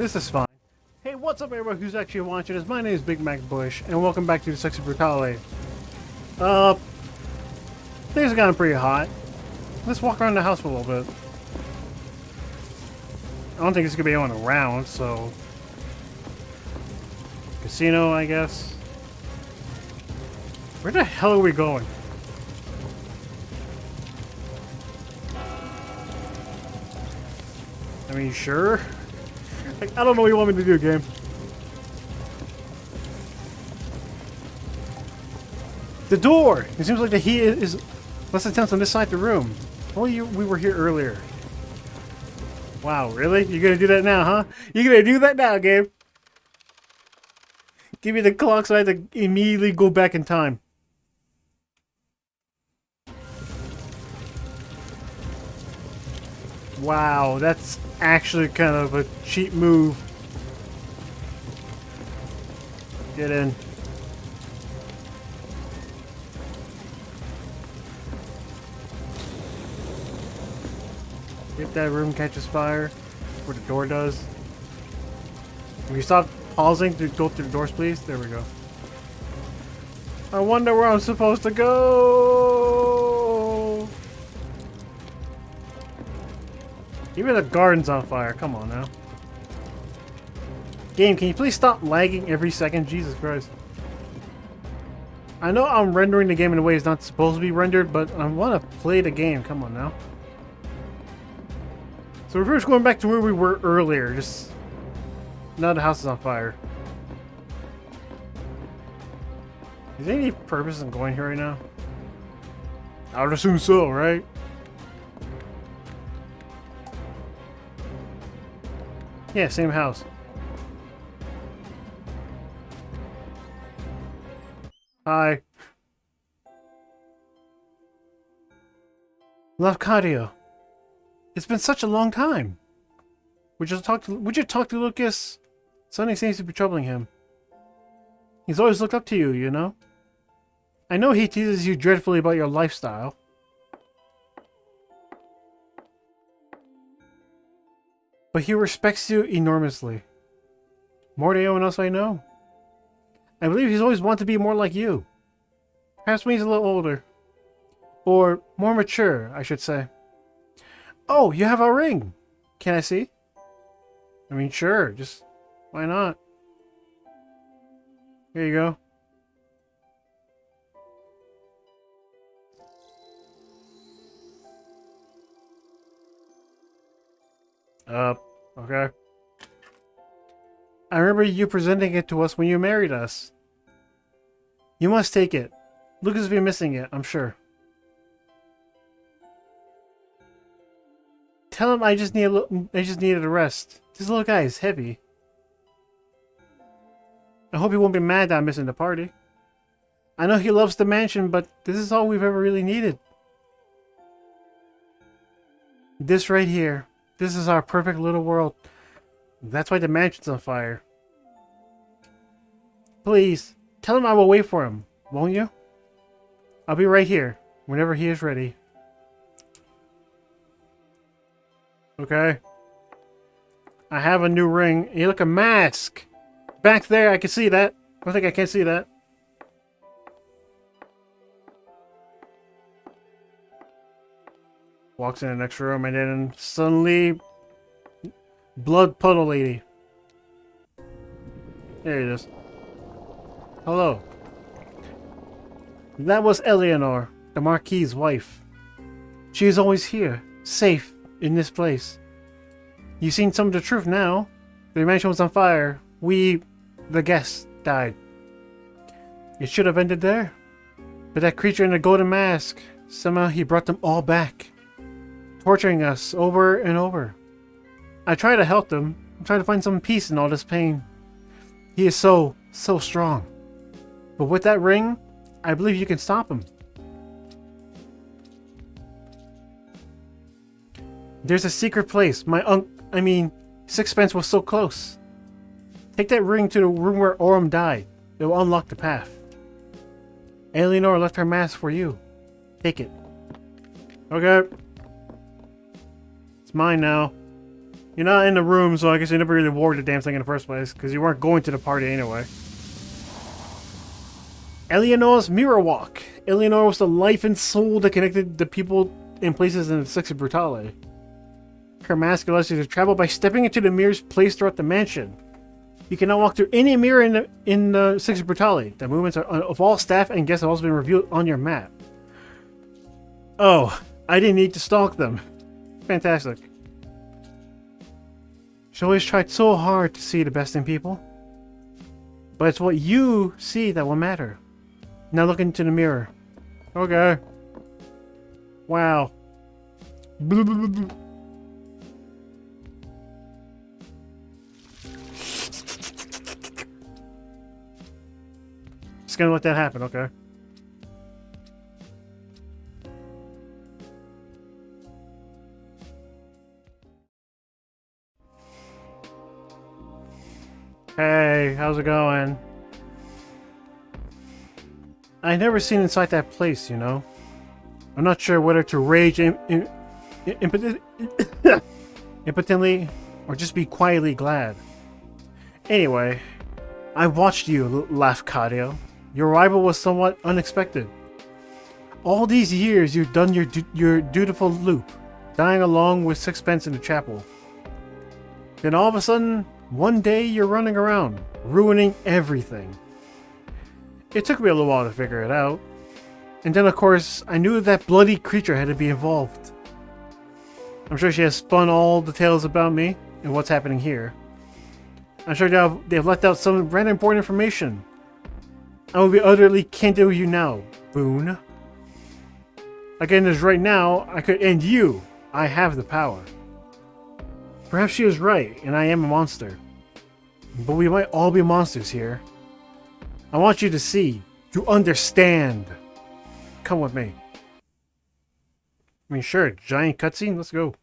This is fine. Hey, what's up everybody who's actually watching this? My name is bigmacbush, and welcome back to the Sexy Brutale. Things are gotten pretty hot. Let's walk around the house for a little bit. I don't think it's gonna be on around, so... Casino, I guess. Where the hell are we going? I mean, sure. Like, I don't know what you want me to do, game. The door! It seems like the heat is less intense on this side of the room. We were here earlier. Wow, really? You're gonna do that now, huh? You're gonna do that now, game? Give me the clock so I have to immediately go back in time. Wow, that's actually kind of a cheap move. Get in. If that room catches fire, where the door does. Can you stop pausing to go through the doors, please? There we go. I wonder where I'm supposed to go. Even the garden's on fire. Come on now. Game, can you please stop lagging every second? Jesus Christ. I know I'm rendering the game in a way it's not supposed to be rendered, but I want to play the game. Come on now. So we're first going back to where we were earlier. Just now the house is on fire. Is there any purpose in going here right now? I would assume so, right? Yeah, same house. Hi. Lafcadio. It's been such a long time. Would you talk to Lucas? Something seems to be troubling him. He's always looked up to you, you know? I know he teases you dreadfully about your lifestyle. But he respects you enormously. More than anyone else I know. I believe he's always wanted to be more like you. Perhaps when he's a little older. Or more mature, I should say. Oh, you have a ring! Can I see? I mean, sure, just... why not? Here you go. Okay. I remember you presenting it to us when you married us. You must take it. Lucas will be missing it, I'm sure. Tell him I just needed a rest. This little guy is heavy. I hope he won't be mad that I'm missing the party. I know he loves the mansion, but this is all we've ever really needed. This right here. This is our perfect little world. That's why the mansion's on fire. Please, tell him I will wait for him, won't you? I'll be right here, whenever he is ready. Okay. I have a new ring. Hey, look, a mask! Back there, I can see that. I think I can't see that. Walks in the next room and then suddenly... Blood puddle lady. There it is. Hello. That was Eleanor, the Marquis's wife. She is always here, safe in this place. You've seen some of the truth now. The mansion was on fire. We, the guests, died. It should have ended there. But that creature in the golden mask, somehow he brought them all back. Torturing us over and over. I try to help them. I try to find some peace in all this pain. He is so strong. But with that ring, I believe you can stop him. There's a secret place. Sixpence was so close. Take that ring to the room where Orem died. It will unlock the path. Eleanor left her mask for you. Take it. Okay. It's mine now. You're not in the room, so I guess you never really wore the damn thing in the first place, because you weren't going to the party anyway. Eleanor's Mirror Walk. Eleanor was the life and soul that connected the people and places in the Six of Brutale. Her mask allows you to travel by stepping into the mirrors placed throughout the mansion. You cannot walk through any mirror in the Six of Brutale. The movements of all staff and guests have also been revealed on your map. Oh, I didn't need to stalk them. Fantastic. She always tried so hard to see the best in people. But it's what you see that will matter. Now look into the mirror. Okay. Wow. Blah, blah, blah, blah. Just gonna let that happen, okay? Hey, how's it going? I never seen inside that place, you know? I'm not sure whether to rage impotently or just be quietly glad. Anyway, I watched you, laugh Cadio. Your arrival was somewhat unexpected. All these years you've done your dutiful loop, dying along with sixpence in the chapel. Then all of a sudden, one day you're running around, ruining everything. It took me a little while to figure it out. And then of course, I knew that bloody creature had to be involved. I'm sure she has spun all the tales about me and what's happening here. I'm sure they've left out some rather important information. I will be utterly candid with you now, Boone. Again, as right now, I could end you. I have the power. Perhaps she is right, and I am a monster. But we might all be monsters here. I want you to see, to understand. Come with me. I mean, sure, giant cutscene, let's go.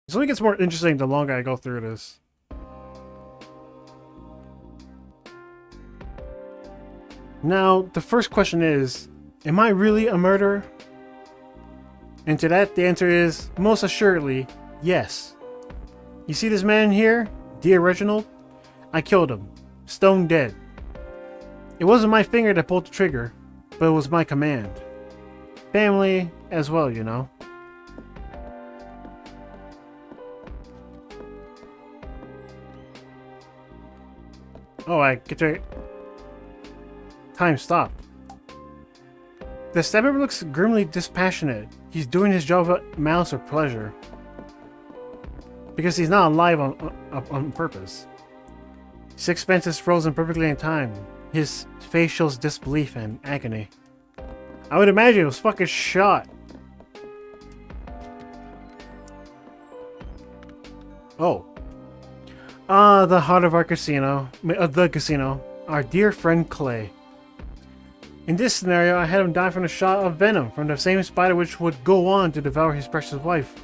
This only gets more interesting the longer I go through this. Now, the first question is, am I really a murderer? And to that, the answer is, most assuredly, yes. You see this man here, dear Reginald? I killed him, stone dead. It wasn't my finger that pulled the trigger, but it was my command. Family as well, you know. Oh, I get to... Time stopped. The stabber looks grimly dispassionate. He's doing his job with malice or pleasure. Because he's not alive on purpose. Sixpence is frozen perfectly in time. His face shows disbelief and agony. I would imagine he was fucking shot. Oh. The heart of our casino. The casino. Our dear friend Clay. In this scenario, I had him die from a shot of venom from the same spider which would go on to devour his precious wife.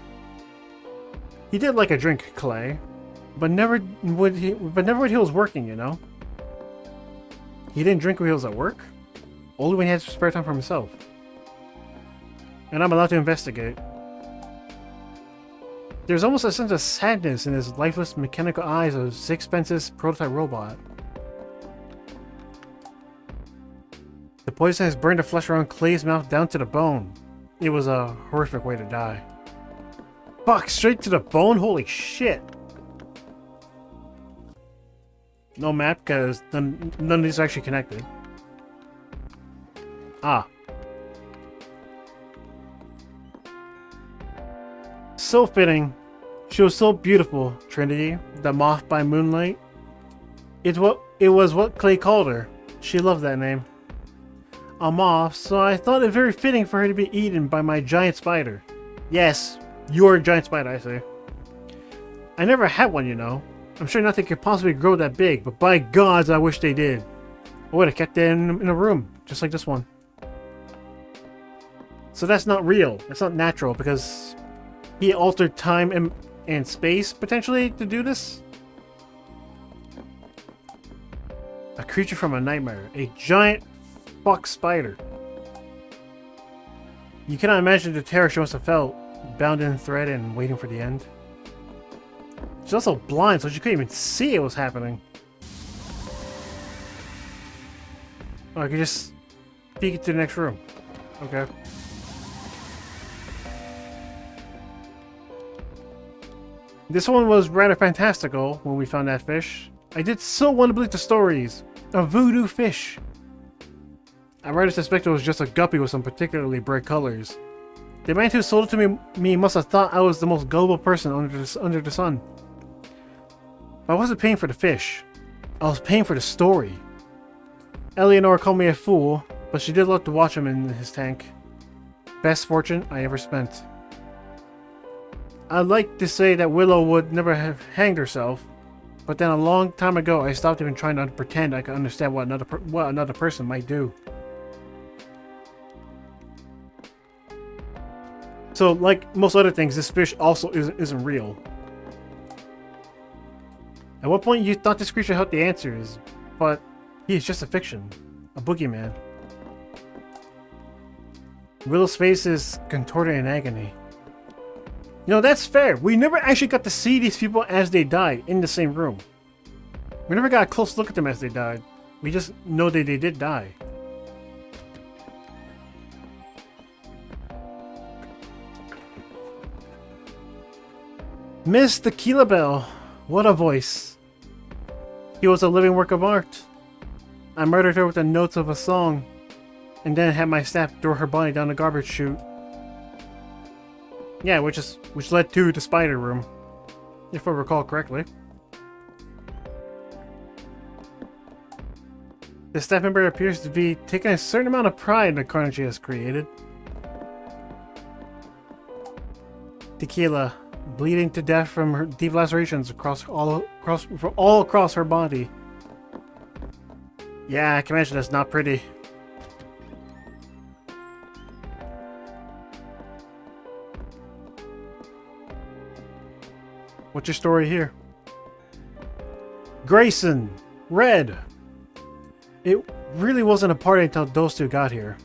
He did like a drink, Clay, but never when he was working, you know. He didn't drink when he was at work, only when he had spare time for himself. And I'm allowed to investigate. There's almost a sense of sadness in his lifeless mechanical eyes of Sixpence's prototype robot. The poison has burned the flesh around Clay's mouth down to the bone. It was a horrific way to die. Fuck, straight to the bone? Holy shit. No map, because none of these are actually connected. Ah. So fitting. She was so beautiful, Trinity, the moth by moonlight. It was what Clay called her. She loved that name. A moth, so I thought it very fitting for her to be eaten by my giant spider. Yes, you're a giant spider, I say. I never had one, you know. I'm sure nothing could possibly grow that big, but by gods, I wish they did. I would have kept it in a room, just like this one. So that's not real. That's not natural, because he altered time and space, potentially, to do this? A creature from a nightmare. A giant fuck spider. You cannot imagine the terror she must have felt, bound in thread and waiting for the end. She's also blind, so she couldn't even see it was happening. Oh, I could just peek into the next room. Okay. This one was rather fantastical when we found that fish. I did so want to believe the stories. A voodoo fish. I rather suspect it was just a guppy with some particularly bright colors. The man who sold it to me must have thought I was the most gullible person under the sun. But I wasn't paying for the fish. I was paying for the story. Eleanor called me a fool, but she did love to watch him in his tank. Best fortune I ever spent. I'd like to say that Willow would never have hanged herself, but then a long time ago I stopped even trying to pretend I could understand what another person might do. So, like most other things, this fish also isn't real. At what point you thought this creature held the answers, but he is just a fiction, a boogeyman. Willow's face is contorted in agony. You know, that's fair. We never actually got to see these people as they died in the same room. We never got a close look at them as they died. We just know that they did die. Miss Tequila Bell. What a voice. He was a living work of art. I murdered her with the notes of a song, and then had my staff throw her body down the garbage chute. Yeah, which led to the spider room, if I recall correctly. The staff member appears to be taking a certain amount of pride in the carnage he has created. Tequila, bleeding to death from her deep lacerations all across her body. Yeah, I can imagine that's not pretty. What's your story here? Grayson! Red! It really wasn't a party until those two got here.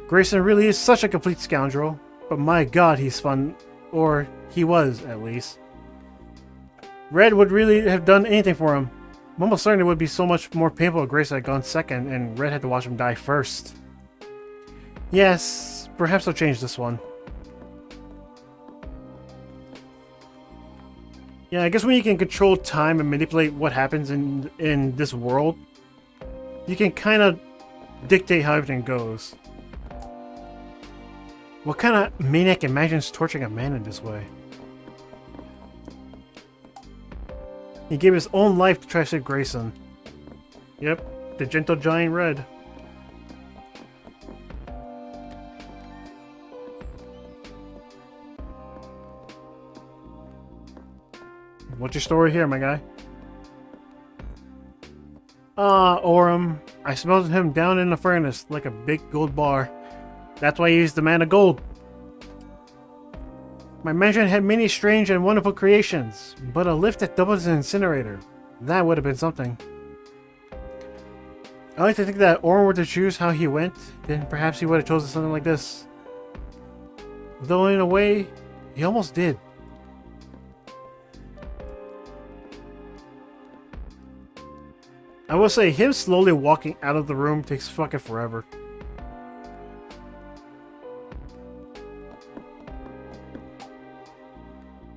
Grayson really is such a complete scoundrel, but my god, he's fun. Or he was, at least. Red would really have done anything for him. I'm almost certain it would be so much more painful if Grayson had gone second and Red had to watch him die first. Yes, perhaps I'll change this one. Yeah, I guess when you can control time and manipulate what happens in this world, you can kind of dictate how everything goes. What kind of maniac imagines torturing a man in this way? He gave his own life to try to save Grayson. Yep, the gentle giant Red. What's your story here, my guy? Ah, Orem. I smelled him down in the furnace like a big gold bar. That's why he's the man of gold. My mansion had many strange and wonderful creations, but a lift that doubled as an incinerator. That would have been something. I like to think that Orem were to choose how he went, then perhaps he would have chosen something like this. Though in a way, he almost did. I will say, him slowly walking out of the room takes fucking forever.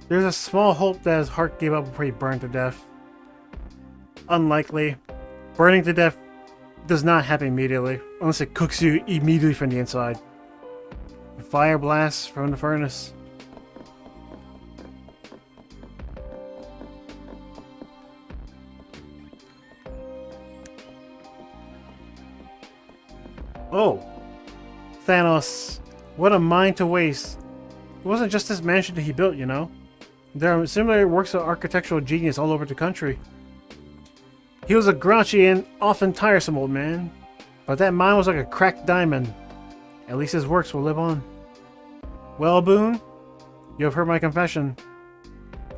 There's a small hope that his heart gave up before he burned to death. Unlikely. Burning to death does not happen immediately, unless it cooks you immediately from the inside. Fire blasts from the furnace. Oh, Thanos, what a mind to waste. It wasn't just this mansion that he built, you know. There are similar works of architectural genius all over the country. He was a grouchy and often tiresome old man, but that mind was like a cracked diamond. At least his works will live on. Well, Boone, you have heard my confession.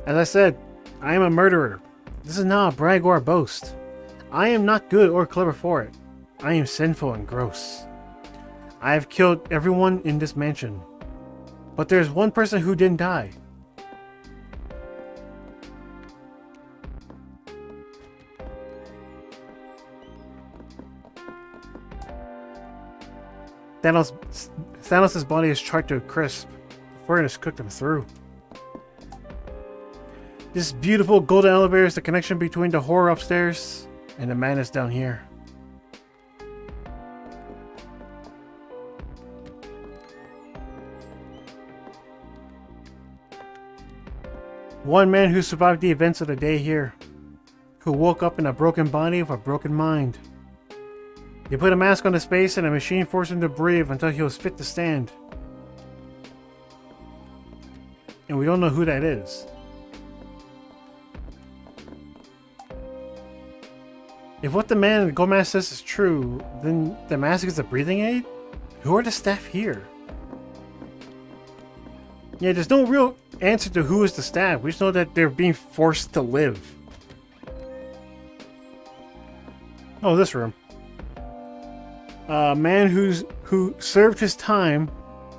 As I said, I am a murderer. This is not a brag or a boast. I am not good or clever for it. I am sinful and gross. I have killed everyone in this mansion. But there's one person who didn't die. Thanos' body is charred to a crisp. The furnace cooked him through. This beautiful golden elevator is the connection between the horror upstairs and the madness down here. One man who survived the events of the day here, who woke up in a broken body with a broken mind. They put a mask on his face and a machine forced him to breathe until he was fit to stand. And we don't know who that is. If what the man in the gold mask says is true, then the mask is a breathing aid? Who are the staff here? Yeah, there's no real answer to who is the staff. We just know that they're being forced to live. Oh, this room. A man who served his time,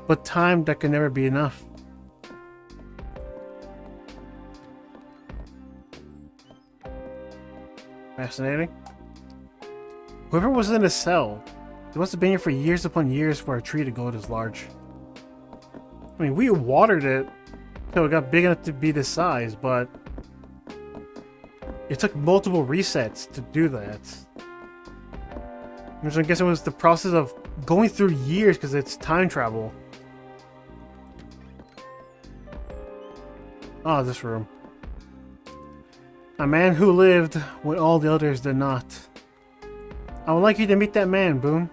but time that can never be enough. Fascinating. Whoever was in the cell, they must have been here for years upon years for a tree to grow this large. I mean, we watered it until it got big enough to be this size, but it took multiple resets to do that. I guess it was the process of going through years because it's time travel. Ah, this room. A man who lived when all the others did not. I would like you to meet that man, Boom.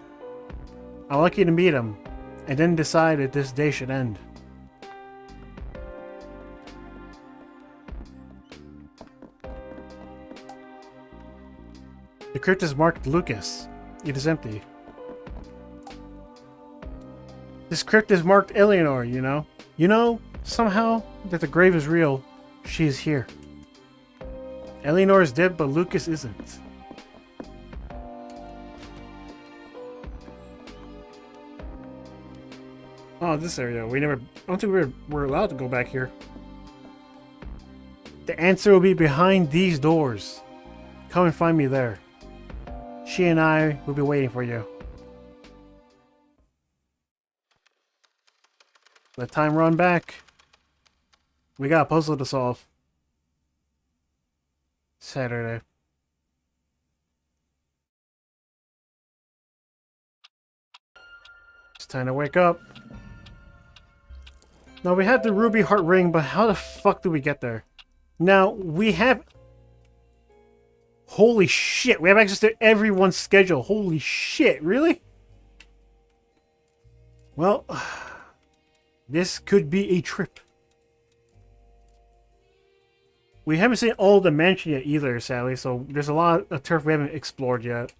I would like you to meet him, and then decide if this day should end. The crypt is marked Lucas. It is empty. This crypt is marked Eleanor, you know? You know, somehow, that the grave is real. She is here. Eleanor is dead, but Lucas isn't. Oh, this area. I don't think we're allowed to go back here. The answer will be behind these doors. Come and find me there. She and I will be waiting for you. Let time run back. We got a puzzle to solve. Saturday. It's time to wake up. Now we have the ruby heart ring, but how the fuck do we get there? Now we have... Holy shit, we have access to everyone's schedule. Holy shit, really? Well, this could be a trip. We haven't seen all the mansion yet either, sadly, so there's a lot of turf we haven't explored yet.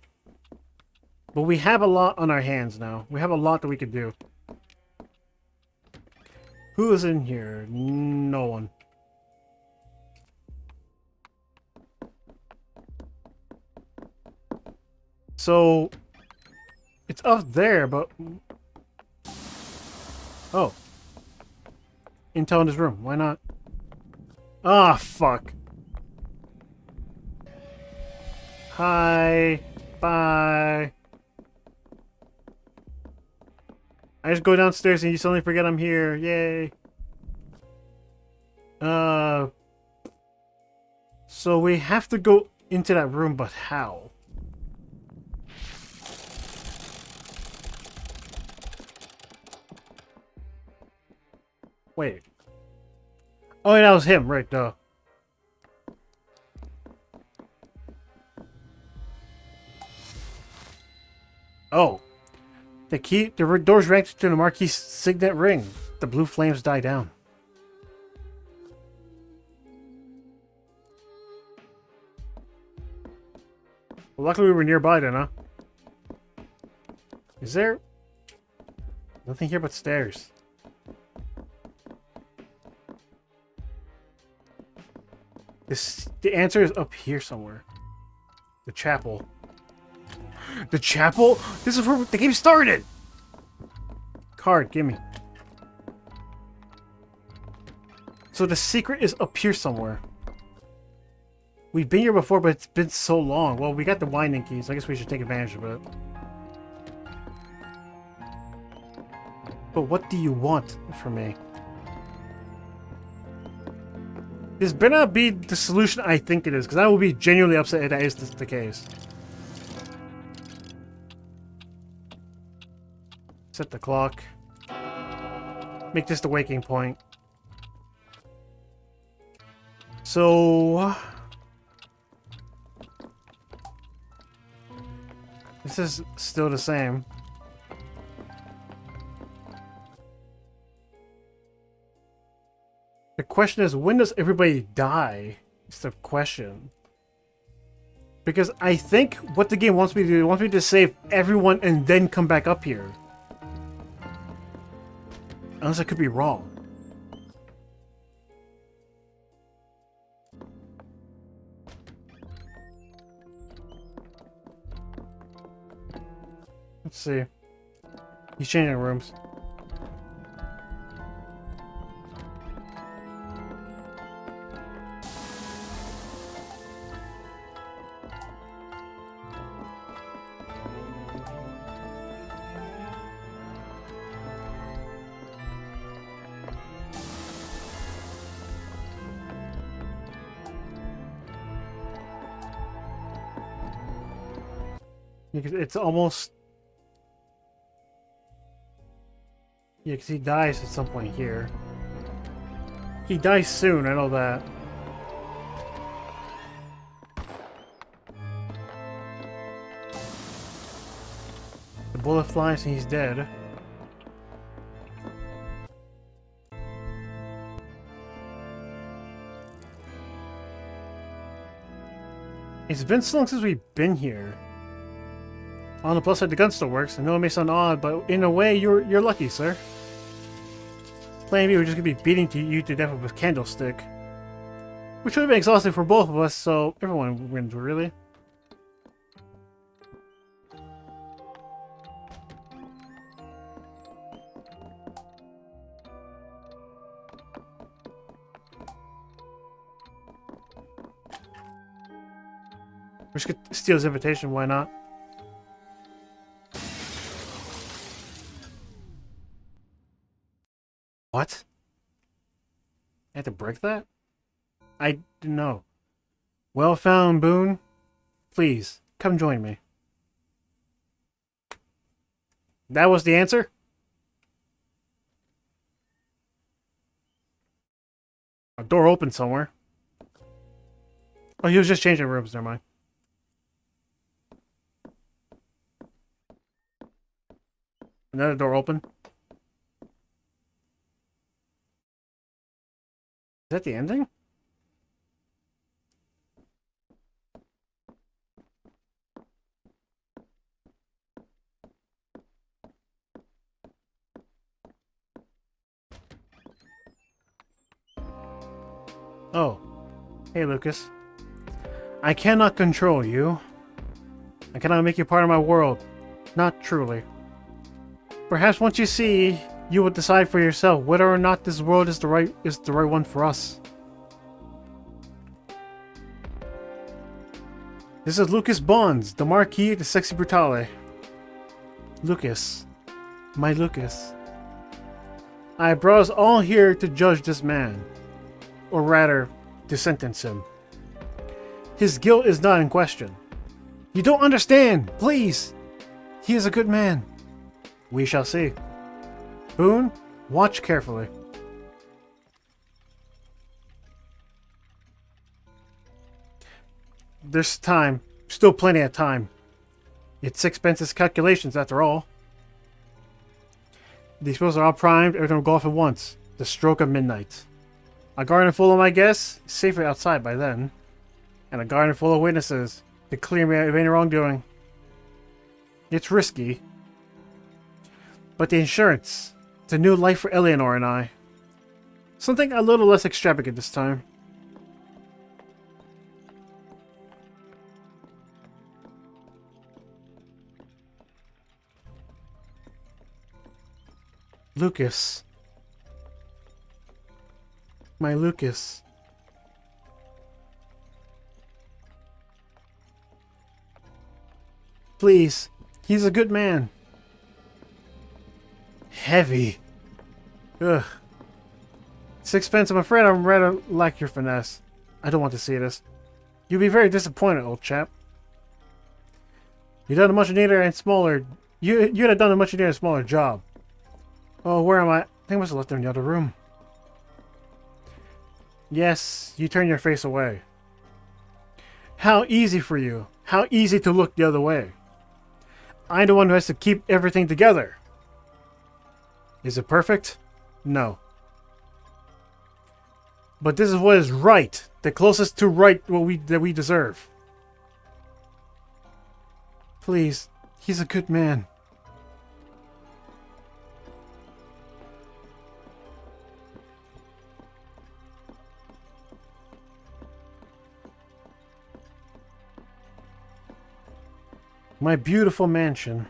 But we have a lot on our hands now. We have a lot that we could do. Who is in here? No one. So, it's up there, but... Oh. Intel in this room. Why not? Ah, fuck. Hi. Bye. I just go downstairs and you suddenly forget I'm here. Yay. So we have to go into that room, but how? Wait. Oh, yeah, that was him, right, duh. Oh. The key, the doors ranked to the marquee signet ring. The blue flames die down. Well, luckily we were nearby then, huh? Is there... Nothing here but stairs. The answer is up here somewhere. The chapel. The chapel? This is where the game started! card, gimme. So the secret is up here somewhere. We've been here before, but it's been so long. Well, we got the winding key, so I guess we should take advantage of it. But what do you want from me? This better not be the solution I think it is, because I will be genuinely upset if that is the case. Set the clock. Make this the waking point. So... this is still the same. The question is, when does everybody die? It's the question. Because I think what the game wants me to do, it wants me to save everyone and then come back up here. Unless I could be wrong. Let's see. He's changing rooms. It's almost... yeah, because he dies at some point here. He dies soon, I know that. The bullet flies and he's dead. It's been so long since we've been here. On the plus side, the gun still works. I know it may sound odd, but in a way, you're lucky, sir. Plan B, we're just gonna be beating you to death with a candlestick. Which would have been exhausting for both of us, so everyone wins, really. We just could steal his invitation, why not? What? I had to break that? I didn't know. Well found, Boone. Please, come join me. That was the answer? A door opened somewhere. Oh, he was just changing rooms, never mind. Another door open. Is that the ending? Oh. Hey, Lucas. I cannot control you. I cannot make you part of my world. Not truly. Perhaps once you see, you will decide for yourself whether or not this world is the right one for us. This is Lucas Bonds, the Marquis of the Sexy Brutale. Lucas. My Lucas. I brought us all here to judge this man. Or rather, to sentence him. His guilt is not in question. You don't understand! Please! He is a good man. We shall see. Boone, watch carefully. There's time. Still plenty of time. It's Sixpence's calculations, after all. The explosives are all primed, everything will go off at once. The stroke of midnight. A garden full of my guests, safely outside by then. And a garden full of witnesses to clear me of any wrongdoing. It's risky. But the insurance. It's a new life for Eleanor and I. Something a little less extravagant this time. Lucas. My Lucas. Please. He's a good man. Heavy. Ugh. Sixpence, I'm afraid I'm rather lack your finesse. I don't want to see this. You'll be very disappointed, old chap. You'd done a much neater and smaller. You'd have done a much neater and smaller job. Oh, where am I? I think I must have left them in the other room. Yes, you turn your face away. How easy for you. How easy to look the other way. I'm the one who has to keep everything together. Is it perfect? No. But this is what is right. The closest to right that we deserve. Please, he's a good man. My beautiful mansion.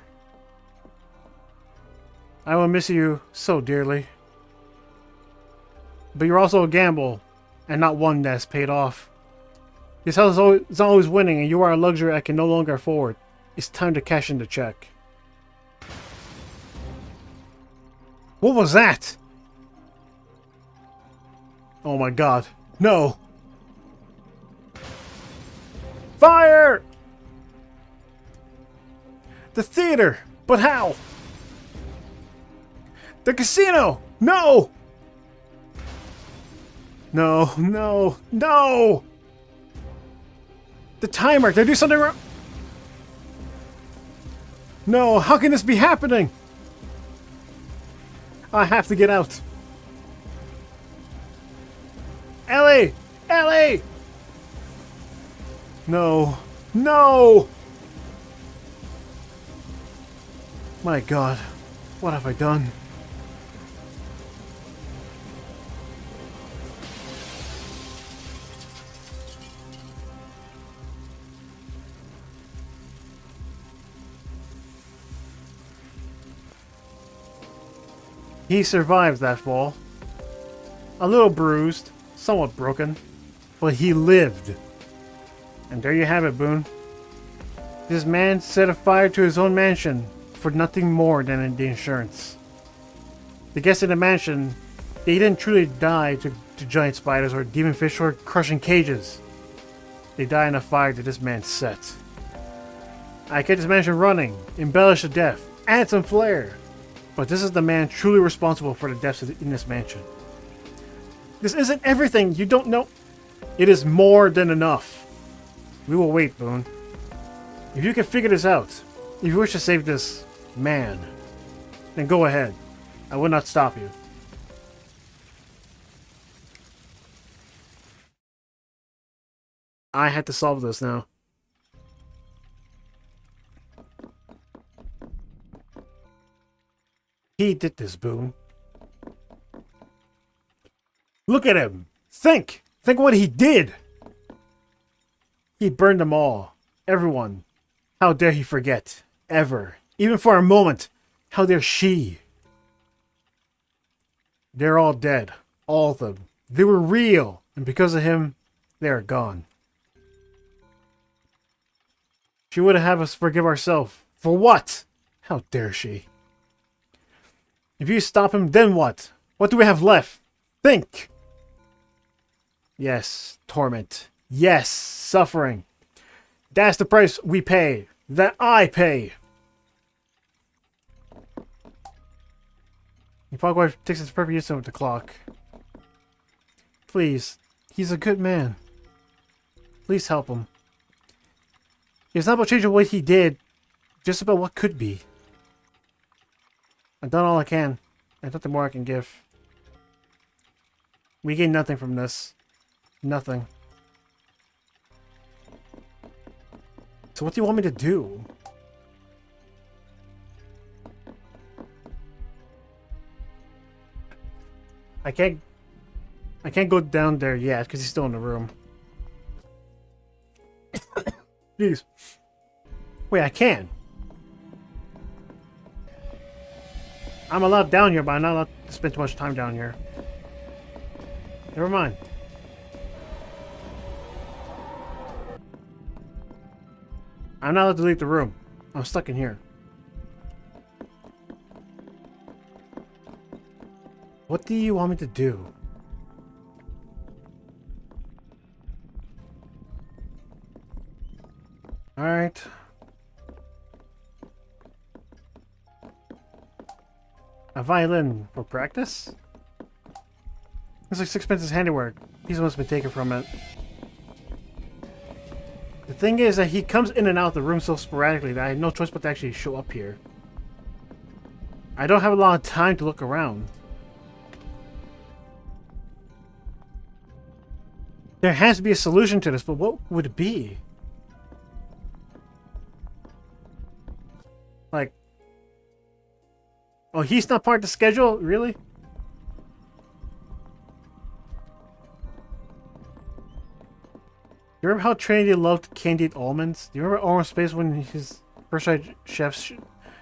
I will miss you so dearly. But you're also a gamble, and not one that's paid off. This house is always winning, and you are a luxury I can no longer afford. It's time to cash in the check. What was that? Oh my god. No! Fire! The theater! But how? The casino! No! No, no, no! The timer! Did I do something wrong? No, how can this be happening? I have to get out. Ellie! Ellie! No. No! My god. What have I done? He survived that fall. A little bruised, somewhat broken, but he lived. And there you have it, Boone. This man set a fire to his own mansion for nothing more than the insurance. The guests in the mansion, they didn't truly die to giant spiders or demon fish or crushing cages. They died in a fire that this man set. I kept this mansion running, embellished to death, add some flair. But this is the man truly responsible for the deaths in this mansion. This isn't everything, you don't know. It is more than enough. We will wait, Boone. If you can figure this out, if you wish to save this man, then go ahead. I will not stop you. I had to solve this now. He did this, Boone. Look at him. Think. Think what he did. He burned them all. Everyone. How dare he forget? Ever. Even for a moment. How dare she? They're all dead. All of them. They were real. And because of him, they are gone. She would have us forgive ourselves. For what? How dare she? If you stop him, then what? What do we have left? Think! Yes, torment. Yes, suffering. That's the price we pay. That I pay. Your pocket wife takes its perfect use of the clock. Please, he's a good man. Please help him. It's not about changing what he did, just about what could be. I've done all I can. There's nothing more I can give. We gain nothing from this. Nothing. So what do you want me to do? I can't go down there yet because he's still in the room. Jeez. Wait, I can. I'm allowed down here, but I'm not allowed to spend too much time down here. Never mind. I'm not allowed to leave the room. I'm stuck in here. What do you want me to do? Alright. A violin for practice? Looks like Sixpence's handiwork. He's must have been taken from it. The thing is that he comes in and out of the room so sporadically that I had no choice but to actually show up here. I don't have a lot of time to look around. There has to be a solution to this, but what would it be? Like... Oh, he's not part of the schedule? Really? You remember how Trinity loved candied almonds? Do you remember Orange Space when his first tried chef's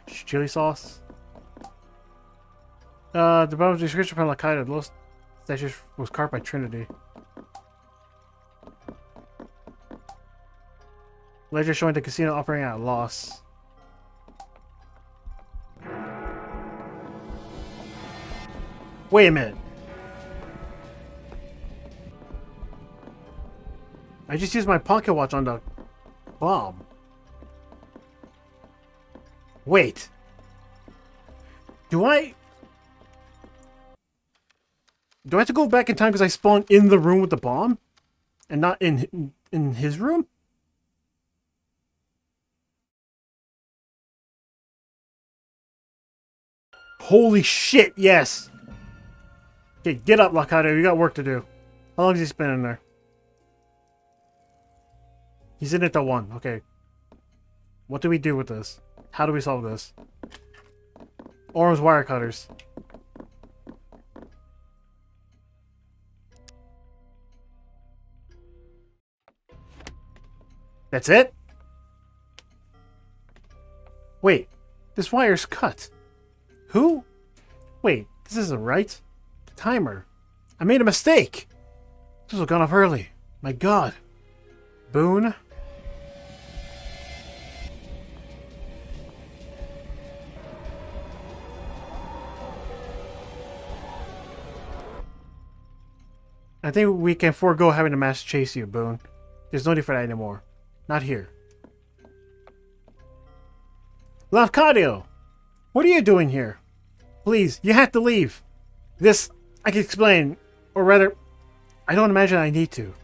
chili sauce? The bottom description from Al-Qaeda, the lowest statue was carved by Trinity. Ledger showing the casino operating at a loss. Wait a minute. I just used my pocket watch on the bomb. Wait. Do I have to go back in time because I spawned in the room with the bomb? And not in his room? Holy shit, yes! Okay, get up, Lakado. You got work to do. How long has he spent in there? He's in it till 1. Okay. What do we do with this? How do we solve this? Orange wire cutters. That's it? Wait. This wire's cut. Who? Wait. This isn't right. The timer. I made a mistake. This was gone off early. My god. Boone. I think we can forego having the mask chase you, Boone. There's no need for that anymore. Not here. Lafcadio! What are you doing here? Please, you have to leave. This, I can explain. Or rather, I don't imagine I need to.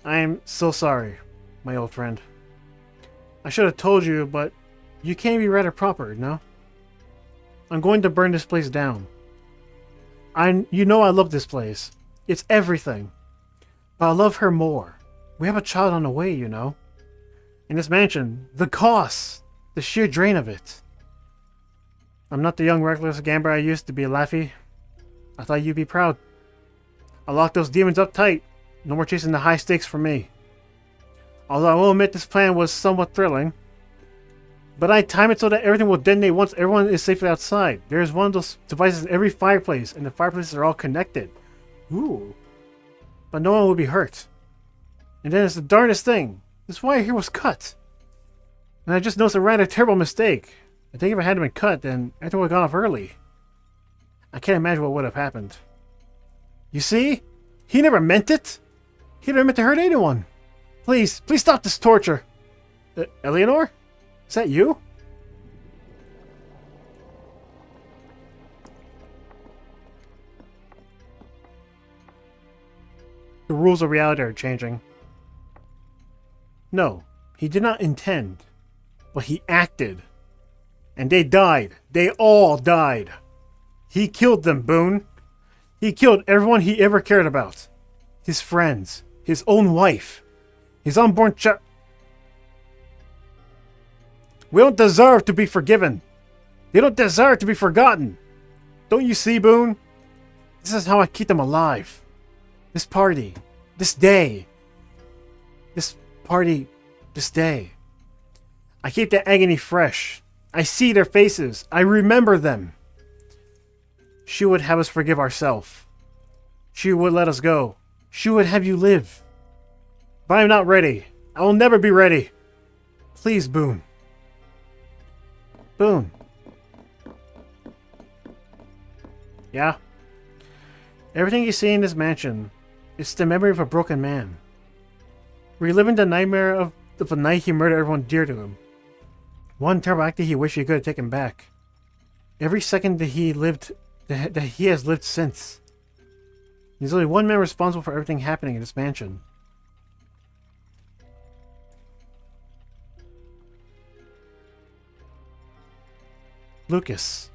I am so sorry, my old friend. I should have told you, but you can't be rather proper, no? I'm going to burn this place down. You know I love this place. It's everything. But I love her more. We have a child on the way, you know. In this mansion, the cost, the sheer drain of it. I'm not the young reckless gambler I used to be, Laffy. I thought you'd be proud. I locked those demons up tight. No more chasing the high stakes for me. Although I will admit this plan was somewhat thrilling. But I time it so that everything will detonate once everyone is safely outside. There is one of those devices in every fireplace, and the fireplaces are all connected. Ooh. But no one will be hurt. And then it's the darndest thing. This wire here was cut. And I just noticed I ran a terrible mistake. I think if it hadn't been cut, then everything would have gone off early. I can't imagine what would have happened. You see? He never meant it. He never meant to hurt anyone. Please, please stop this torture. Eleanor? Is that you? The rules of reality are changing. No, he did not intend, but he acted. And they died. They all died. He killed them, Boone. He killed everyone he ever cared about. His friends, his own wife, his unborn child. We don't deserve to be forgiven. They don't deserve to be forgotten. Don't you see, Boone? This is how I keep them alive. This party. This day. This party. This day. I keep that agony fresh. I see their faces. I remember them. She would have us forgive ourselves. She would let us go. She would have you live. But I am not ready. I will never be ready. Please, Boone. Boone. Yeah? Everything you see in this mansion is the memory of a broken man. Reliving the nightmare of the night he murdered everyone dear to him. One terrible act that he wished he could have taken back. Every second that he has lived since. There's only one man responsible for everything happening in this mansion. Lucas.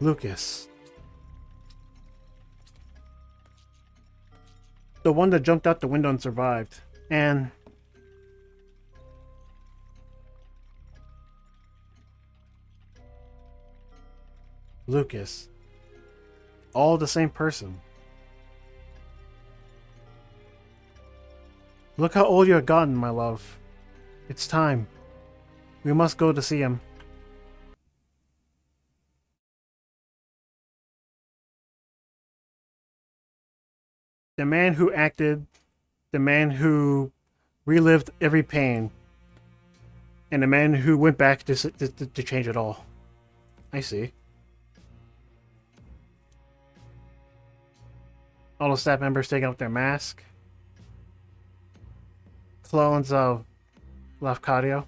Lucas. The one that jumped out the window and survived. And Lucas. All the same person. Look how old you have gotten, my love. It's time. We must go to see him. The man who acted, the man who relived every pain, and the man who went back to change it all. I see. All the staff members taking off their mask. Clones of Lafcadio.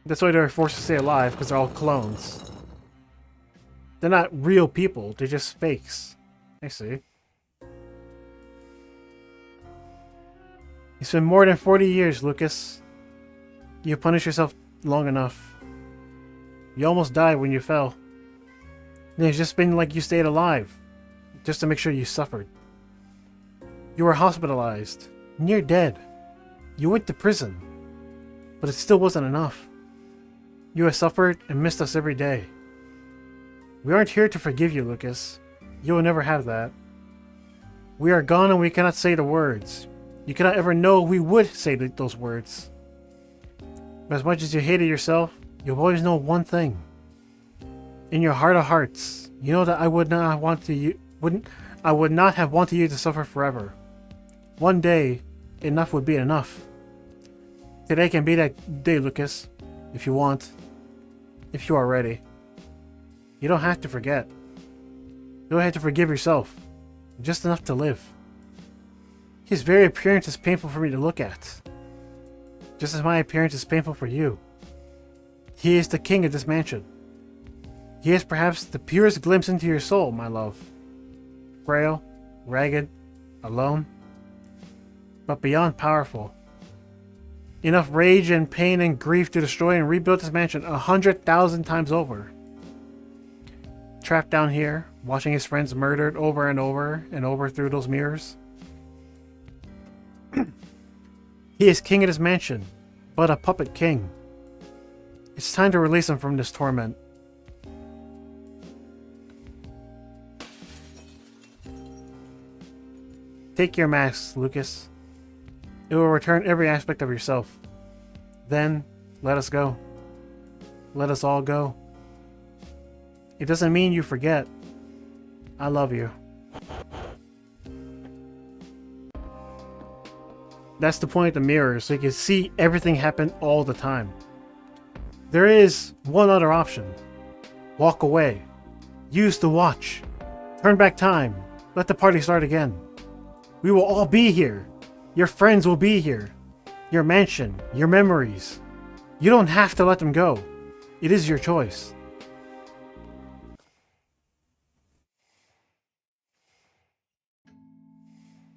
That's why they're forced to stay alive, because they're all clones. They're not real people, they're just fakes. I see. It's been more than 40 years, Lucas. You punished yourself long enough. You almost died when you fell. And it's just been like you stayed alive, just to make sure you suffered. You were hospitalized, near dead. You went to prison, but it still wasn't enough. You have suffered and missed us every day. We aren't here to forgive you, Lucas. You will never have that. We are gone and we cannot say the words. You cannot ever know we would say those words. But as much as you hated yourself, you'll always know one thing. In your heart of hearts, you know that I would not have wanted you to suffer forever. One day, enough would be enough. Today can be that day, Lucas, if you want, if you are ready. You don't have to forget. You don't have to forgive yourself. Just enough to live. His very appearance is painful for me to look at. Just as my appearance is painful for you. He is the king of this mansion. He is perhaps the purest glimpse into your soul, my love. Frail, ragged, alone, but beyond powerful. Enough rage and pain and grief to destroy and rebuild this mansion 100,000 times over. Trapped down here, watching his friends murdered over and over and over through those mirrors. He is king of this mansion, but a puppet king. It's time to release him from this torment. Take your masks, Lucas. It will return every aspect of yourself. Then, let us go. Let us all go. It doesn't mean you forget. I love you. That's the point of the mirror, so you can see everything happen all the time. There is one other option. Walk away. Use the watch. Turn back time. Let the party start again. We will all be here. Your friends will be here. Your mansion, your memories. You don't have to let them go. It is your choice.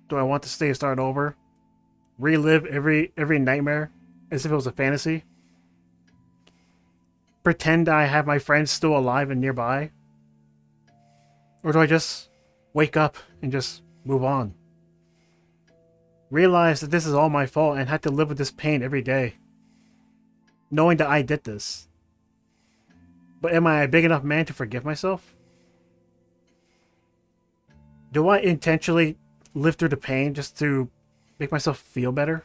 Do I want to stay and start over? Relive every nightmare as if it was a fantasy? Pretend I have my friends still alive and nearby? Or do I just wake up and just move on? Realize that this is all my fault and have to live with this pain every day. Knowing that I did this. But am I a big enough man to forgive myself? Do I intentionally live through the pain just to make myself feel better?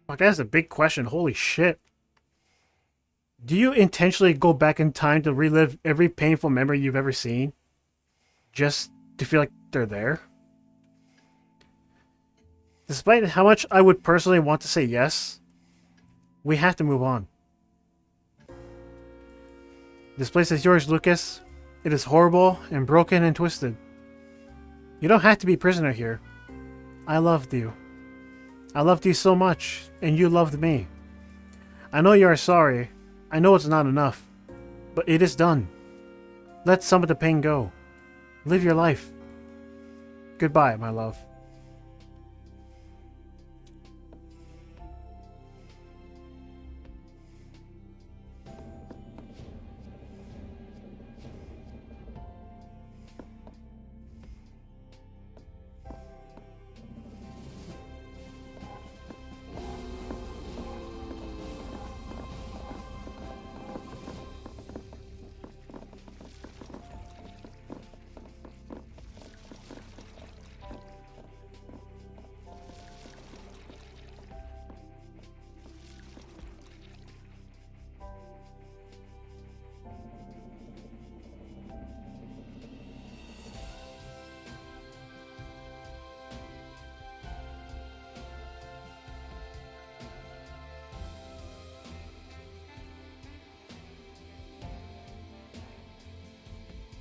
Fuck, that's a big question. Holy shit. Do you intentionally go back in time to relive every painful memory you've ever seen? Just to feel like they're there? Despite how much I would personally want to say yes, we have to move on. This place is yours, Lucas. It is horrible and broken and twisted. You don't have to be a prisoner here. I loved you. I loved you so much, and you loved me. I know you are sorry. I know it's not enough. But it is done. Let some of the pain go. Live your life. Goodbye, my love.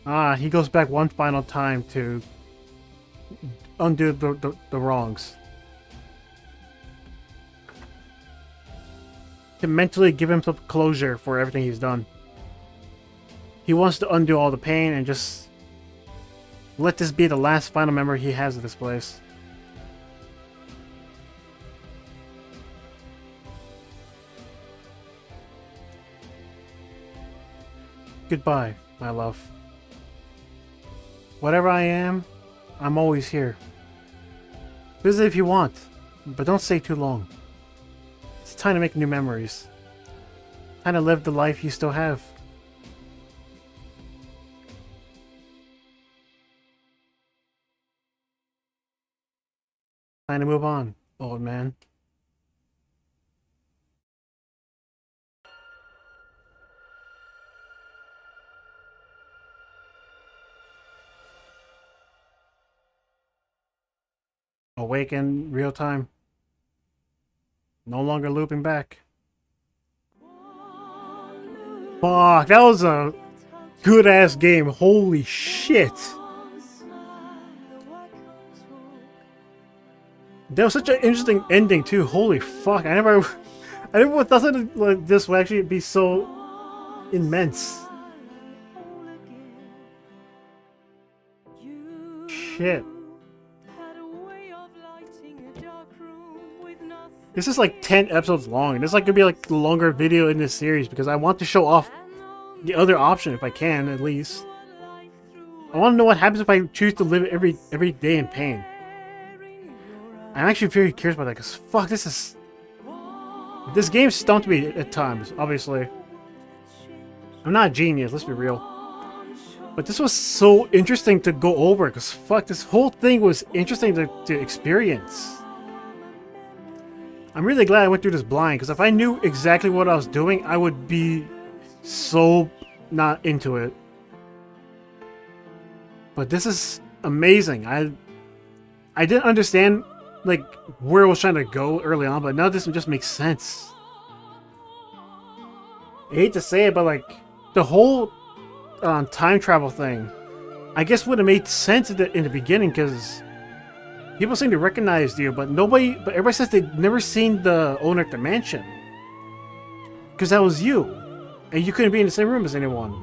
Ah, he goes back one final time to undo the wrongs. To mentally give himself closure for everything he's done. He wants to undo all the pain and just let this be the last final memory he has of this place. Goodbye, my love. Whatever I am, I'm always here. Visit if you want, but don't stay too long. It's time to make new memories. Time to live the life you still have. Time to move on, old man. Awaken real time. No longer looping back. Fuck, that was a good ass game. Holy shit. That was such an interesting ending too. Holy fuck. I never thought something like this would actually be so immense. Shit. This is like 10 episodes long, and this is like gonna be like the longer video in this series because I want to show off the other option if I can, at least. I want to know what happens if I choose to live every day in pain. I'm actually very curious about that because fuck, this game stumped me at times. Obviously, I'm not a genius. Let's be real, but this was so interesting to go over because fuck, this whole thing was interesting to experience. I'm really glad I went through this blind, because if I knew exactly what I was doing, I would be so not into it. But this is amazing. I didn't understand like where it was trying to go early on, but now this just makes sense. I hate to say it, but like the whole time travel thing, I guess would have made sense in the beginning, because people seem to recognize you, but everybody says they've never seen the owner at the mansion. Because that was you. And you couldn't be in the same room as anyone.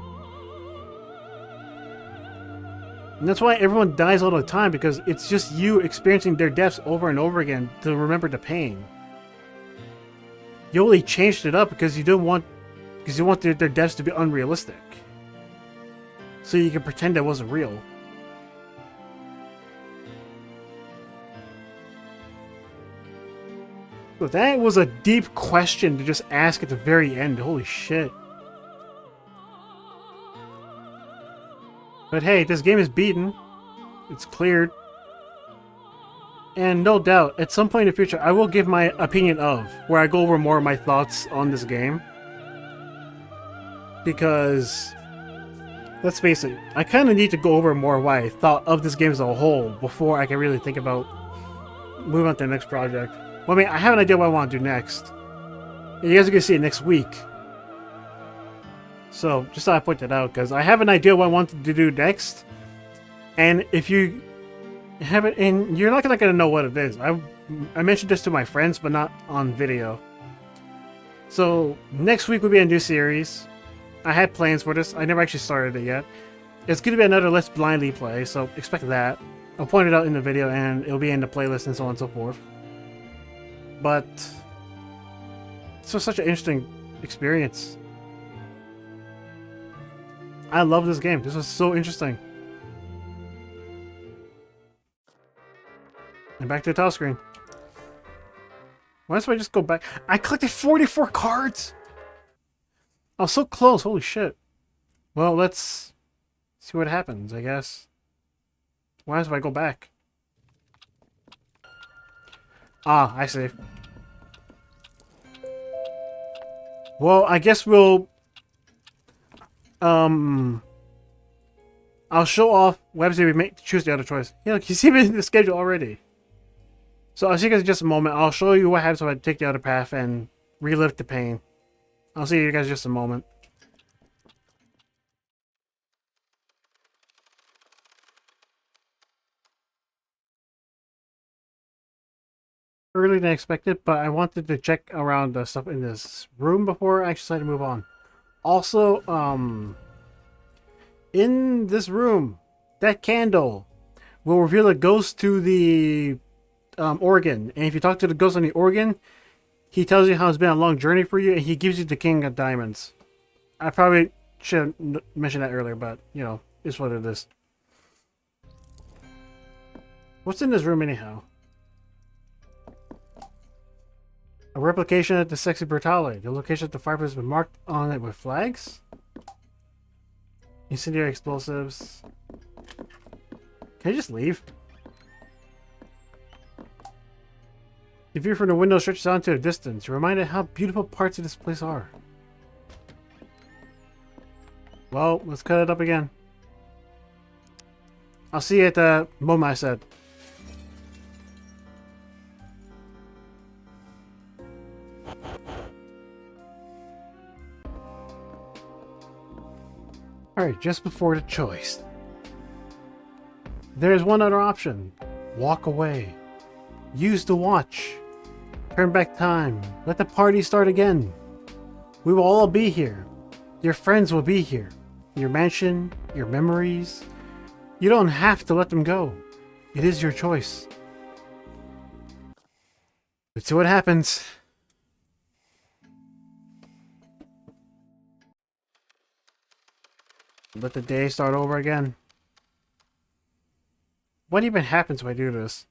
And that's why everyone dies all the time, because it's just you experiencing their deaths over and over again to remember the pain. You only changed it up because you want their deaths to be unrealistic. So you can pretend that wasn't real. But that was a deep question to just ask at the very end. Holy shit. But hey, this game is beaten. It's cleared. And no doubt, at some point in the future, I will give my opinion of, where I go over more of my thoughts on this game. Because, let's face it, I kind of need to go over more what I thought of this game as a whole before I can really think about moving on to the next project. Well, I mean, I have an idea what I want to do next. And you guys are going to see it next week. So, just thought I'd point that out, because I have an idea what I want to do next. And if you have it, and you're not going to know what it is. I mentioned this to my friends, but not on video. So, next week will be a new series. I had plans for this. I never actually started it yet. It's going to be another Let's Blindly Play, so expect that. I'll point it out in the video, and it'll be in the playlist and so on and so forth. But it's just such an interesting experience. I love this game. This was so interesting. And back to the title screen. Why don't I just go back? I collected 44 cards! I was so close, holy shit. Well, let's see what happens, I guess. Why don't I go back? Ah, I see. Well, I guess we'll... I'll show off Websy we make to choose the other choice. Yeah, look, you see me in the schedule already. So I'll see you guys in just a moment. I'll show you what happens if I take the other path and relive the pain. I'll see you guys in just a moment. Earlier than expected, but I wanted to check around the stuff in this room before I decided to move on. Also, in this room, that candle will reveal a ghost to the organ. And if you talk to the ghost on the organ, he tells you how it's been a long journey for you, and he gives you the King of Diamonds. I probably should have mentioned that earlier, but, you know, it's what it is. What's in this room anyhow? A replication of the sexy Brutale. The location of the fireplace has been marked on it with flags. Incendiary explosives. Can I just leave? The view from the window stretches out into the distance. You're reminded how beautiful parts of this place are. Well, let's cut it up again. I'll see you at the moment I said. Alright, just before the choice. There's one other option. Walk away. Use the watch. Turn back time. Let the party start again. We will all be here. Your friends will be here. Your mansion, your memories. You don't have to let them go. It is your choice. Let's see what happens. Let the day start over again. What even happens when I do this?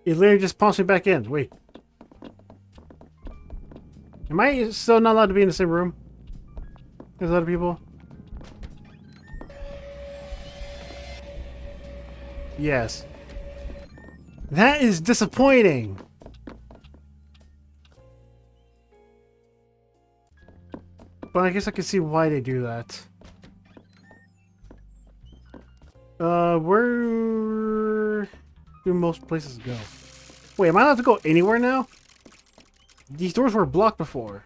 It literally just pumps me back in. Wait. Am I still not allowed to be in the same room as other people? Yes. That is disappointing. But I guess I can see why they do that. Where do most places go? Wait, am I allowed to go anywhere now? These doors were blocked before.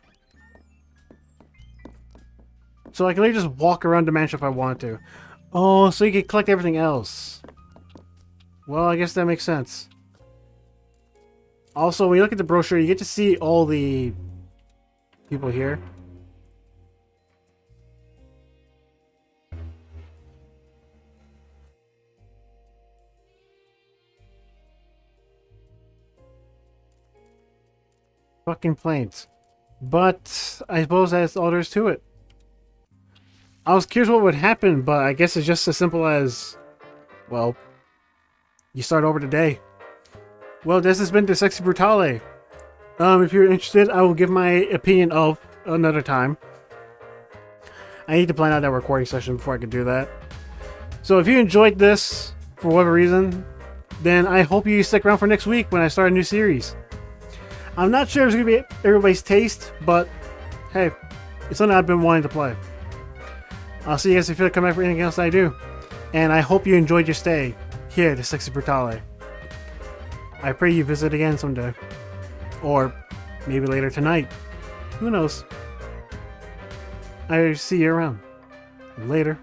So I can literally just walk around the mansion if I wanted to. Oh, so you can collect everything else. Well, I guess that makes sense. Also, when you look at the brochure, you get to see all the people here. fucking planes. But I suppose that's all there is to it. I was curious what would happen, but I guess it's just as simple as, well, you start over today. Well, this has been the Sexy Brutale. If you're interested, I will give my opinion of another time. I need to plan out that recording session before I can do that. So if you enjoyed this, for whatever reason, then I hope you stick around for next week when I start a new series. I'm not sure if it's going to be everybody's taste, but hey, it's something I've been wanting to play. I'll see you guys if you come back for anything else I do. And I hope you enjoyed your stay here at the Sexy Brutale. I pray you visit again someday. Or maybe later tonight. Who knows? I see you around. Later.